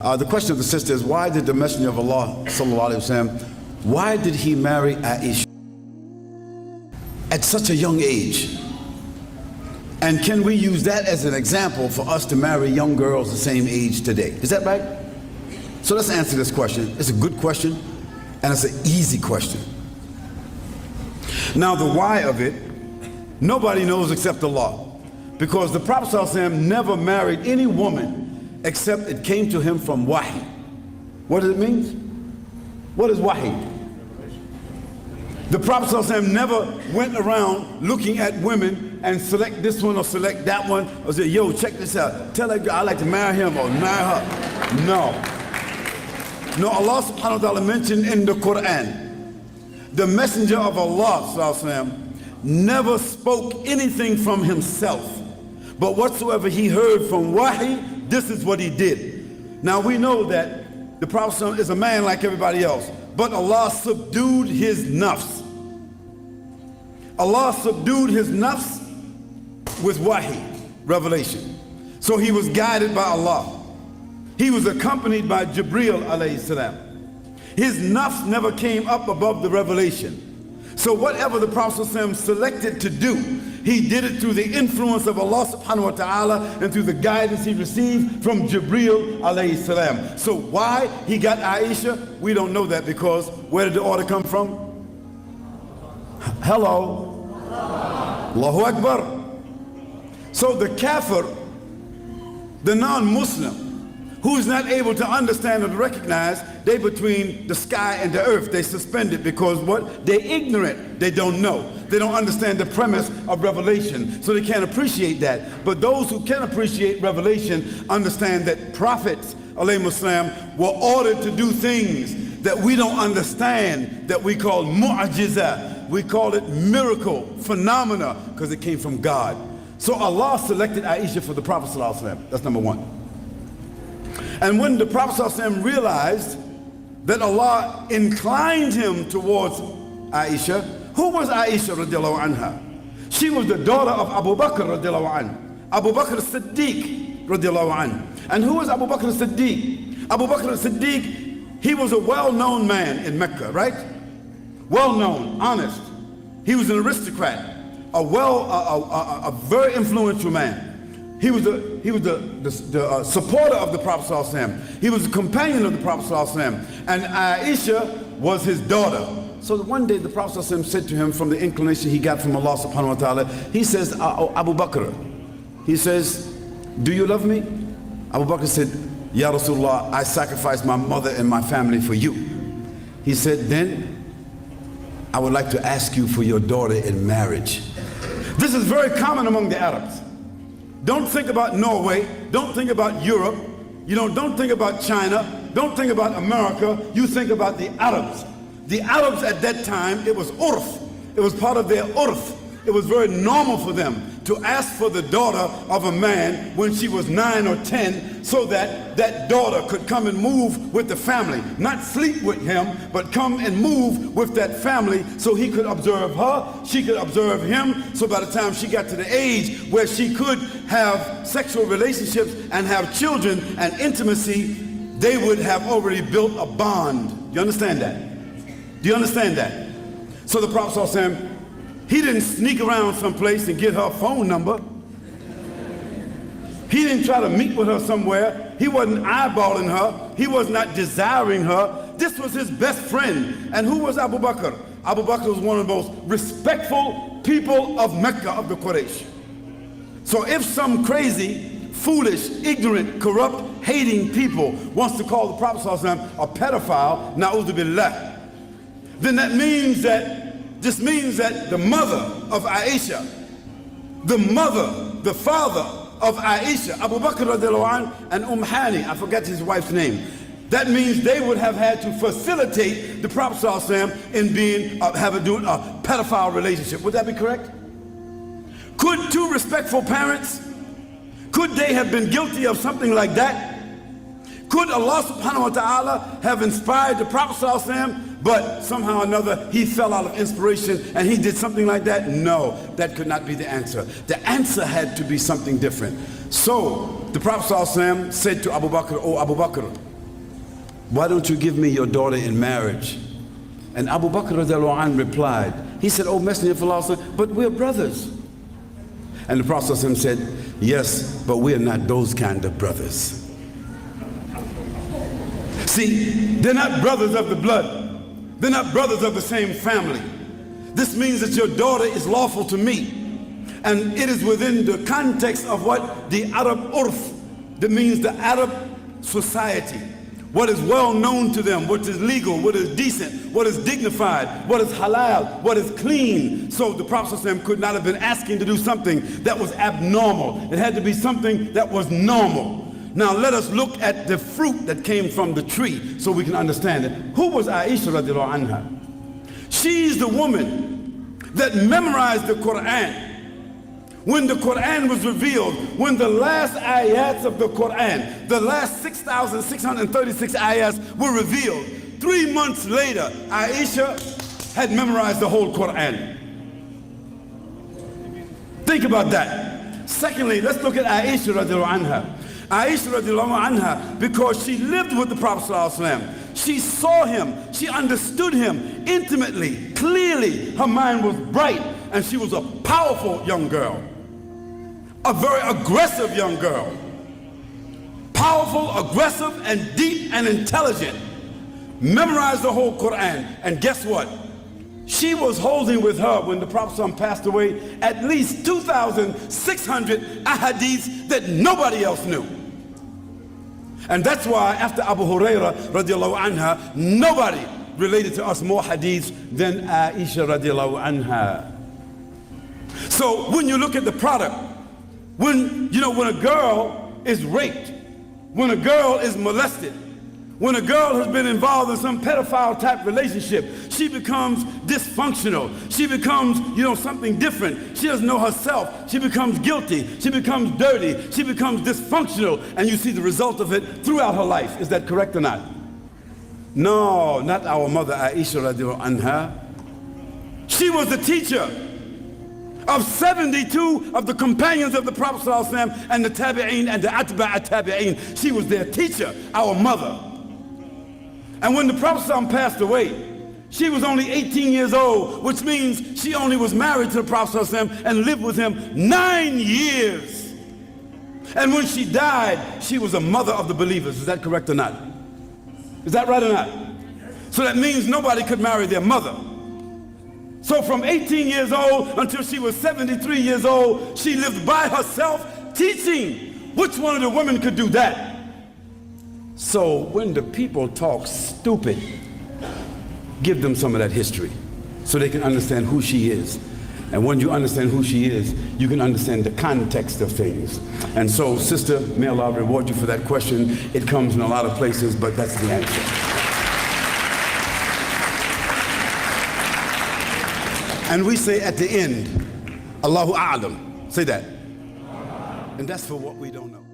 The question of the sister is, why did the Messenger of Allah sallallahu alaihi wasallam, why did he marry Aisha at such a young age? And can we use that as an example for us to marry young girls the same age today? Is that right? So let's answer this question. It's a good question, and it's an easy question. Now the why of it, nobody knows except Allah, because the Prophet sallallahu alaihi wasallam never married any woman except it came to him from wahi. What does it mean? What is wahi? The Prophet ﷺ never went around looking at women and select this one or select that one or say, yo, check this out. Tell that girl I'd like to marry him or marry her. No. No, Allah subhanahu wa ta'ala mentioned in the Quran, the Messenger of Allah ﷺ never spoke anything from himself, but whatsoever he heard from wahi, this is what he did. Now we know that the Prophet ﷺ is a man like everybody else, but Allah subdued his nafs. Allah subdued his nafs with wahi, revelation. So he was guided by Allah. He was accompanied by Jibreel alayhi salam. His nafs never came up above the revelation. So whatever the Prophet ﷺ selected to do, he did it through the influence of Allah subhanahu wa ta'ala and through the guidance he received from Jibreel alayhi salam. So why he got Aisha, we don't know that, because where did the order come from? Hello. Allahu Akbar. So the kafir, the non-Muslim, who is not able to understand or to recognize, they between the sky and the earth, they suspended, because what? They're ignorant, they don't know. They don't understand the premise of revelation, so they can't appreciate that. But those who can appreciate revelation understand that prophets, alayhimus salam, were ordered to do things that we don't understand, that we call mu'ajiza. We call it miracle, phenomena, because it came from God. So Allah selected Aisha for the Prophet sallallahu alaihi wasallam. That's number one. And when the Prophet ﷺ realized that Allah inclined him towards Aisha, who was Aisha radiallahu anha? She was the daughter of Abu Bakr radiallahu anhu, Abu Bakr as-Siddiq radiallahu anhu. And who was Abu Bakr as-Siddiq? Abu Bakr as-Siddiq, he was a well-known man in Mecca, right? Well-known, honest. He was an aristocrat, a very influential man. He was the supporter of the Prophet ﷺ. He was the companion of the Prophet ﷺ. And Aisha was his daughter. So one day the Prophet ﷺ said to him, from the inclination he got from Allah subhanahu wa ta'ala, he says, Abu Bakr, he says, do you love me? Abu Bakr said, Ya Rasulullah, I sacrificed my mother and my family for you. He said, then I would like to ask you for your daughter in marriage. This is very common among the Arabs. Don't think about Norway, don't think about Europe, don't think about China, don't think about America, you think about the Arabs. The Arabs at that time, it was urf, it was part of their urf. It was very normal for them to ask for the daughter of a man when she was 9 or 10, so that that daughter could come and move with the family, not sleep with him, but come and move with that family, so he could observe her, she could observe him, so by the time she got to the age where she could have sexual relationships and have children and intimacy, they would have already built a bond. You understand that? Do you understand that? So the Prophet ﷺ, he didn't sneak around someplace and get her phone number. He didn't try to meet with her somewhere. He wasn't eyeballing her. He was not desiring her. This was his best friend. And who was Abu Bakr? Abu Bakr was one of the most respectful people of Mecca, of the Quraysh. So if some crazy, foolish, ignorant, corrupt, hating people wants to call the Prophet ﷺ a pedophile, na'udhu billah, then this means that the mother of Aisha, the father of Aisha, Abu Bakr radiallahu anhu, and Hani, I forget his wife's name. That means they would have had to facilitate the Prophet ﷺ in doing a pedophile relationship. Would that be correct? Could two respectful parents, could they have been guilty of something like that? Could Allah subhanahu wa ta'ala have inspired the Prophet ﷺ, but somehow or another he fell out of inspiration and he did something like that? No, that could not be the answer. The answer had to be something different. So the Prophet ﷺ said to Abu Bakr, "Oh Abu Bakr, why don't you give me your daughter in marriage? And Abu Bakr radiallahu anh replied, he said, oh Messenger of Allah, but we're brothers. And the Prophet said, yes, but we're not those kind of brothers. See, they're not brothers of the blood. They're not brothers of the same family. This means that your daughter is lawful to me. And it is within the context of what the Arab urf, that means the Arab society. What is well known to them, what is legal, what is decent, what is dignified, what is halal, what is clean. So the Prophet ﷺ could not have been asking to do something that was abnormal. It had to be something that was normal. Now let us look at the fruit that came from the tree so we can understand it. Who was Aisha radiallahu anha? She's the woman that memorized the Quran. When the Quran was revealed, when the last ayats of the Quran, the last 6,636 ayats were revealed, 3 months later, Aisha had memorized the whole Quran. Think about that. Secondly, let's look at Aisha radiallahu anha. Aisha radiallahu anha, because she lived with the Prophet sallallahu alaihi wasallam. She saw him, she understood him intimately, clearly. Her mind was bright, and she was a powerful young girl. A very aggressive young girl. Powerful, aggressive, and deep and intelligent. Memorized the whole Quran. And guess what? She was holding with her, when the Prophet passed away, at least 2,600 ahadiths that nobody else knew. And that's why after Abu Huraira radiallahu anha, nobody related to us more hadiths than Aisha radiallahu anha. So when you look at the product, when a girl is raped, when a girl is molested, when a girl has been involved in some pedophile type relationship, she becomes dysfunctional. She becomes, something different. She doesn't know herself. She becomes guilty. She becomes dirty. She becomes dysfunctional. And you see the result of it throughout her life. Is that correct or not? No, not our mother Aisha radiallahu anha. She was the teacher of 72 of the companions of the Prophet ﷺ and the tabi'een and the atba' tabi'een. She was their teacher, our mother. And when the Prophet ﷺ passed away, she was only 18 years old, which means she only was married to the Prophet ﷺ and lived with him 9 years. And when she died, she was a mother of the believers. Is that correct or not? Is that right or not? So that means nobody could marry their mother. So from 18 years old until she was 73 years old, she lived by herself teaching. Which one of the women could do that? So when the people talk stupid, give them some of that history so they can understand who she is. And when you understand who she is, you can understand the context of things. And so, sister, may Allah reward you for that question. It comes in a lot of places, but that's the answer. And we say at the end, Allahu A'lam. Say that. And that's for what we don't know.